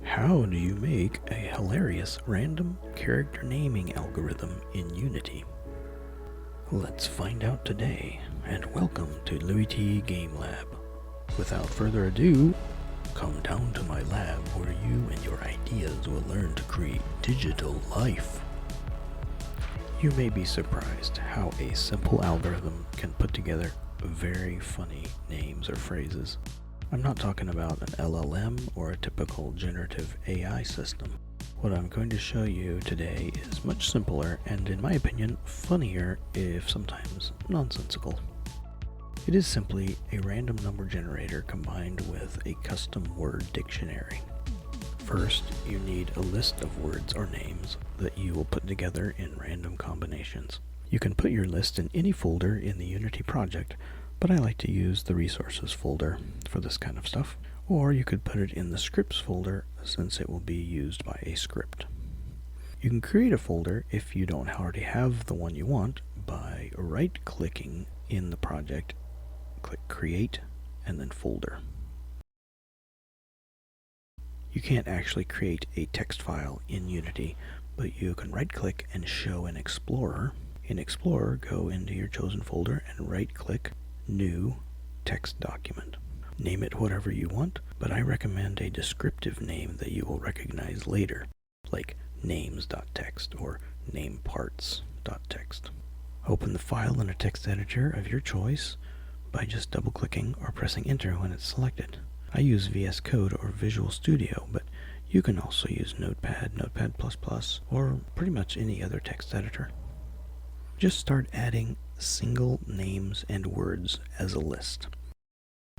How do you make a hilarious random character naming algorithm in Unity? Let's find out today, and welcome to Louis T Game Lab. Without further ado, come down to my lab where you and your ideas will learn to create digital life. You may be surprised how a simple algorithm can put together very funny names or phrases. I'm not talking about an LLM or a typical generative AI system. What I'm going to show you today is much simpler and, in my opinion, funnier, if sometimes nonsensical. It is simply a random number generator combined with a custom word dictionary. First, you need a list of words or names that you will put together in random combinations. You can put your list in any folder in the Unity project, but I like to use the resources folder for this kind of stuff. Or you could put it in the scripts folder since it will be used by a script. You can create a folder if you don't already have the one you want by right-clicking in the project, click Create, and then Folder. You can't actually create a text file in Unity, but you can right-click and show in Explorer. In Explorer, go into your chosen folder and right-click New Text Document. Name it whatever you want, but I recommend a descriptive name that you will recognize later, like names.txt or nameparts.txt. Open the file in a text editor of your choice by just double-clicking or pressing Enter when it's selected. I use VS Code or Visual Studio, but you can also use Notepad, Notepad++, or pretty much any other text editor. Just start adding single names and words as a list.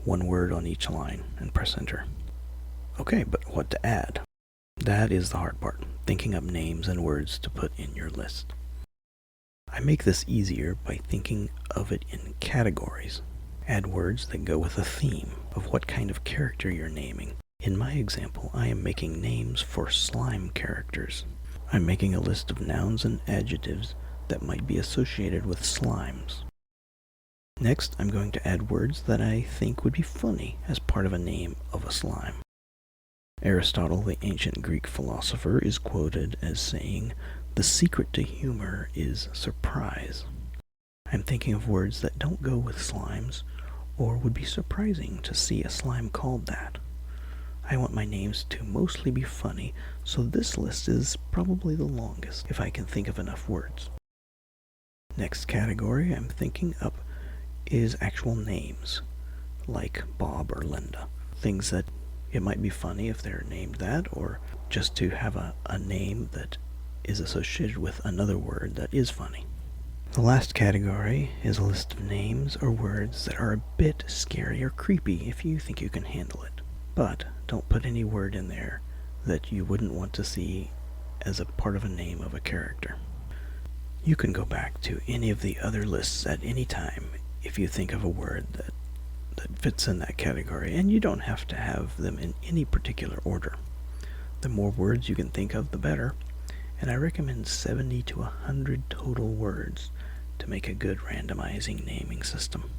One word on each line, and press Enter. Okay, but what to add? That is the hard part, thinking up names and words to put in your list. I make this easier by thinking of it in categories. Add words that go with a theme of what kind of character you're naming. In my example, I am making names for slime characters. I'm making a list of nouns and adjectives that might be associated with slimes. Next, I'm going to add words that I think would be funny as part of a name of a slime. Aristotle, the ancient Greek philosopher, is quoted as saying, "The secret to humor is surprise." I'm thinking of words that don't go with slimes, or would be surprising to see a slime called that. I want my names to mostly be funny, so this list is probably the longest, if I can think of enough words. Next category I'm thinking up is actual names, like Bob or Linda. Things that it might be funny if they're named that, or just to have a name that is associated with another word that is funny. The last category is a list of names or words that are a bit scary or creepy if you think you can handle it. But don't put any word in there that you wouldn't want to see as a part of a name of a character. You can go back to any of the other lists at any time if you think of a word that fits in that category, and you don't have to have them in any particular order. The more words you can think of, the better, and I recommend 70 to 100 total words to make a good randomizing naming system.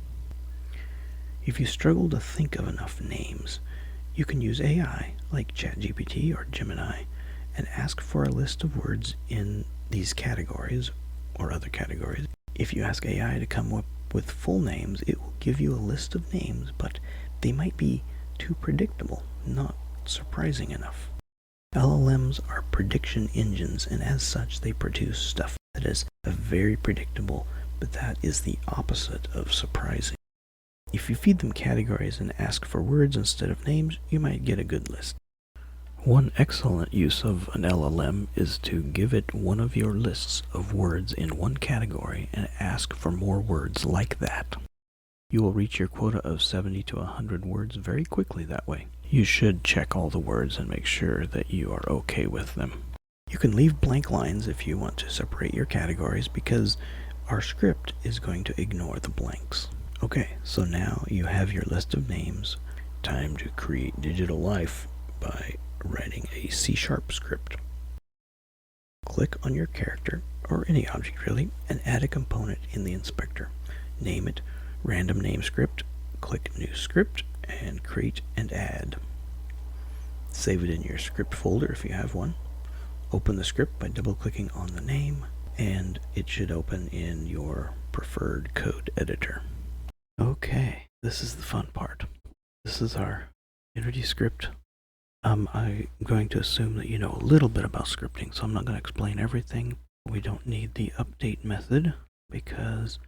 If you struggle to think of enough names, you can use AI like ChatGPT or Gemini and ask for a list of words in these categories or other categories. If you ask AI to come up with full names, it will give you a list of names, but they might be too predictable, not surprising enough. LLMs are prediction engines, and as such they produce stuff that is very predictable, but that is the opposite of surprising. If you feed them categories and ask for words instead of names, you might get a good list. One excellent use of an LLM is to give it one of your lists of words in one category and ask for more words like that. You will reach your quota of 70 to 100 words very quickly that way. You should check all the words and make sure that you are okay with them. You can leave blank lines if you want to separate your categories, because our script is going to ignore the blanks. Okay, so now you have your list of names. Time to create digital life by writing a C# script. Click on your character, or any object really, and add a component in the inspector. Name it random name script, click new script, and create and add. Save it in your script folder if you have one. Open the script by double-clicking on the name, and it should open in your preferred code editor. Okay, this is the fun part. This is our Unity script. I'm going to assume that you know a little bit about scripting, so I'm not going to explain everything. We don't need the update method because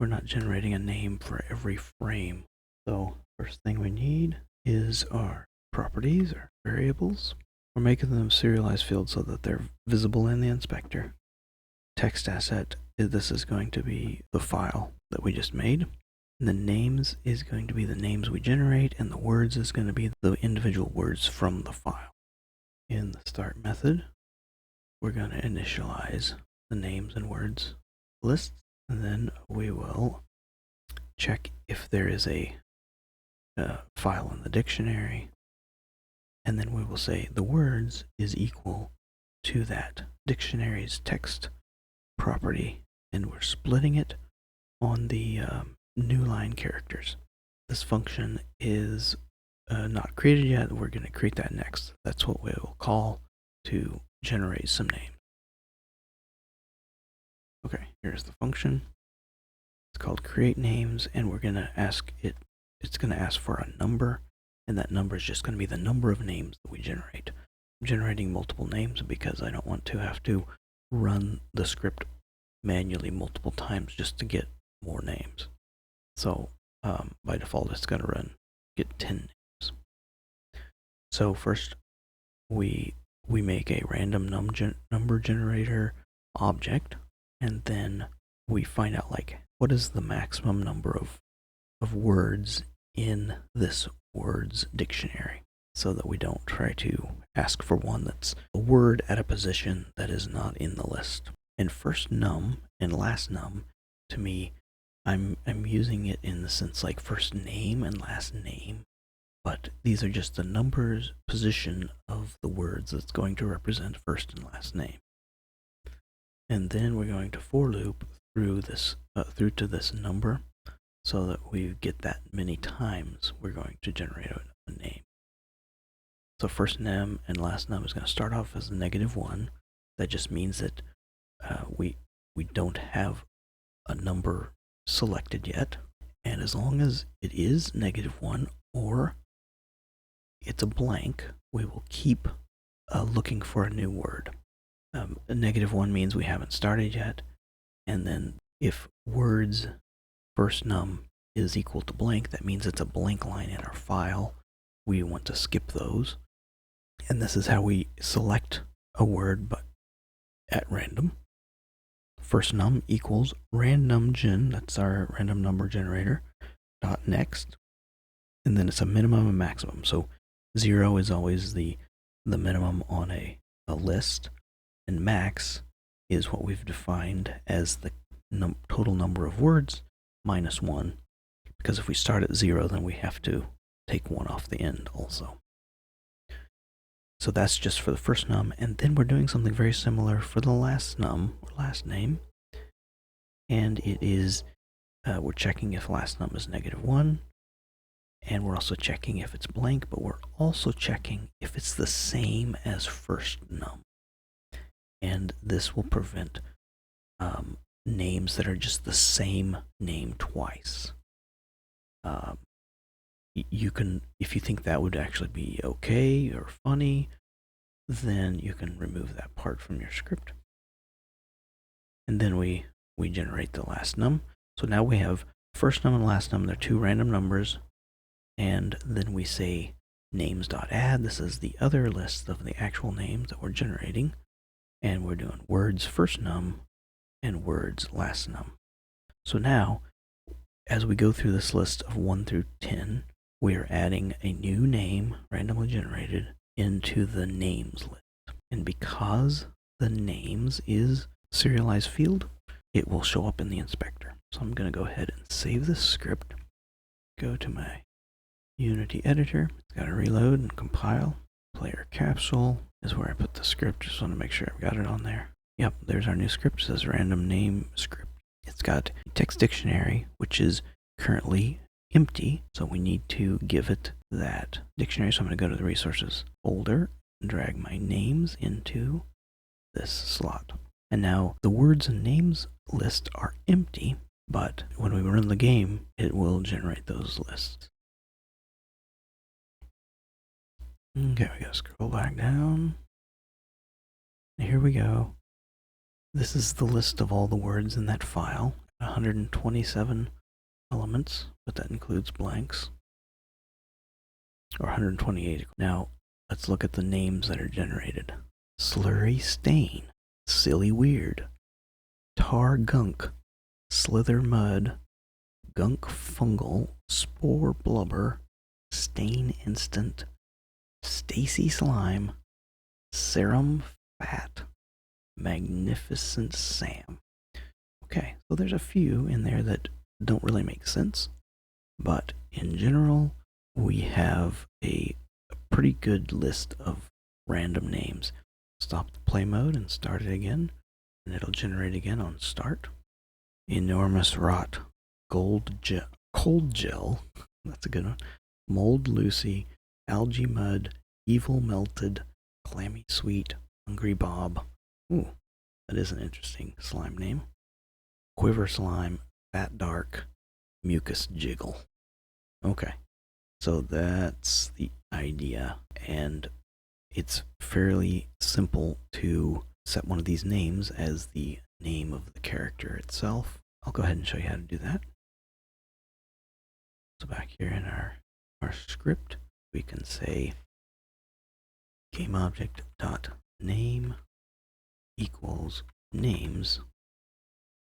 we're not generating a name for every frame. So first thing we need is our properties, our variables. We're making them serialized fields so that they're visible in the inspector. Text asset, this is going to be the file that we just made. And the names is going to be the names we generate, and the words is going to be the individual words from the file. In the start method, we're going to initialize the names and words lists, and then we will check if there is a file in the dictionary, and then we will say the words is equal to that dictionary's text property, and we're splitting it on the new line characters. This function is not created yet. We're going to create that next. That's what we will call to generate some names. Okay, here's the function. It's called create names, and we're going to ask it, it's going to ask for a number, and that number is just going to be the number of names that we generate. I'm generating multiple names because I don't want to have to run the script manually multiple times just to get more names. So by default, it's going to get 10 names. So first, we make a random number generator object, and then we find out like what is the maximum number of words in this words dictionary, so that we don't try to ask for one that's a word at a position that is not in the list. And first num and last num, to me, I'm using it in the sense like first name and last name, but these are just the numbers position of the words that's going to represent first and last name. And then we're going to for loop through this through to this number, so that we get that many times we're going to generate a name. So first num and last num is going to start off as -1. That just means that we don't have a number selected yet, and as long as it is -1 or it's a blank, we will keep looking for a new word. A -1 means we haven't started yet, and then if words first num is equal to blank, that means it's a blank line in our file. We want to skip those, and this is how we select a word but at random. First num equals randomgen, that's our random number generator, dot next, and then it's a minimum and maximum. So 0 is always the minimum on a list, and max is what we've defined as the total number of words minus 1, because if we start at 0, then we have to take 1 off the end also. So that's just for the first num, and then we're doing something very similar for the last num, or last name, and it is, we're checking if last num is -1, and we're also checking if it's blank, but we're also checking if it's the same as first num. And this will prevent names that are just the same name twice. You can, if you think that would actually be okay or funny, then you can remove that part from your script. And then we generate the last num. So now we have first num and last num, they're two random numbers, and then we say names.add. This is the other list of the actual names that we're generating, and we're doing words first num and words last num. So now, as we go through this list of 1 through 10, we are adding a new name, randomly generated, into the names list. And because the names is serialized field, it will show up in the inspector. So I'm going to go ahead and save this script, go to my Unity editor, it's got to reload and compile. Player capsule is where I put the script, just want to make sure I've got it on there. Yep, there's our new script, it says random name script. It's got a text dictionary, which is currently empty, so we need to give it that dictionary, so I'm going to go to the resources folder and drag my names into this slot. And now the words and names list are empty, but when we run the game, it will generate those lists. Okay, we gotta scroll back down. Here we go. This is the list of all the words in that file. 127 elements, but that includes blanks. Or 128. Now, let's look at the names that are generated. Slurry stain, silly weird, tar gunk, slither mud, gunk fungal, spore blubber, stain instant, Stacy slime, serum fat, magnificent Sam. Okay, so there's a few in there that don't really make sense, but in general, we have a pretty good list of random names. Stop the play mode and start it again, and it'll generate again on start. Enormous rot, cold gel, that's a good one. Mold Lucy, algae mud, evil melted, clammy sweet, hungry Bob. Ooh, that is an interesting slime name. Quiver slime, fat dark, mucus jiggle. Okay, so that's the idea, and it's fairly simple to set one of these names as the name of the character itself. I'll go ahead and show you how to do that. So back here in our script, we can say GameObject.name equals names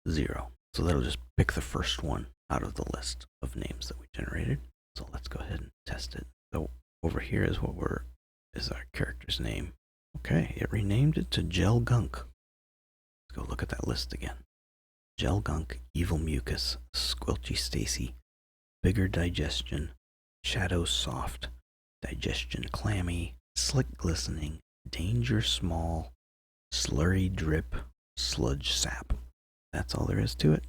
0. So that'll just pick the first one out of the list of names that we generated. So let's go ahead and test it. So over here is is our character's name. Okay, it renamed it to Gel Gunk. Let's go look at that list again. Gel Gunk, Evil Mucus, Squelchy Stacy, Bigger Digestion, Shadow Soft, Digestion Clammy, Slick Glistening, Danger Small, Slurry Drip, Sludge Sap. That's all there is to it.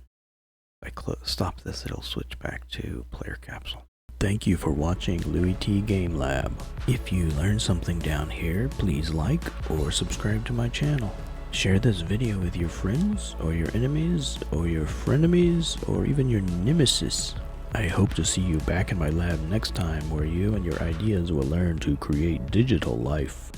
If I stop this, it'll switch back to Player Capsule. Thank you for watching Louis T Game Lab. If you learned something down here, please like or subscribe to my channel. Share this video with your friends, or your enemies, or your frenemies, or even your nemesis. I hope to see you back in my lab next time, where you and your ideas will learn to create digital life.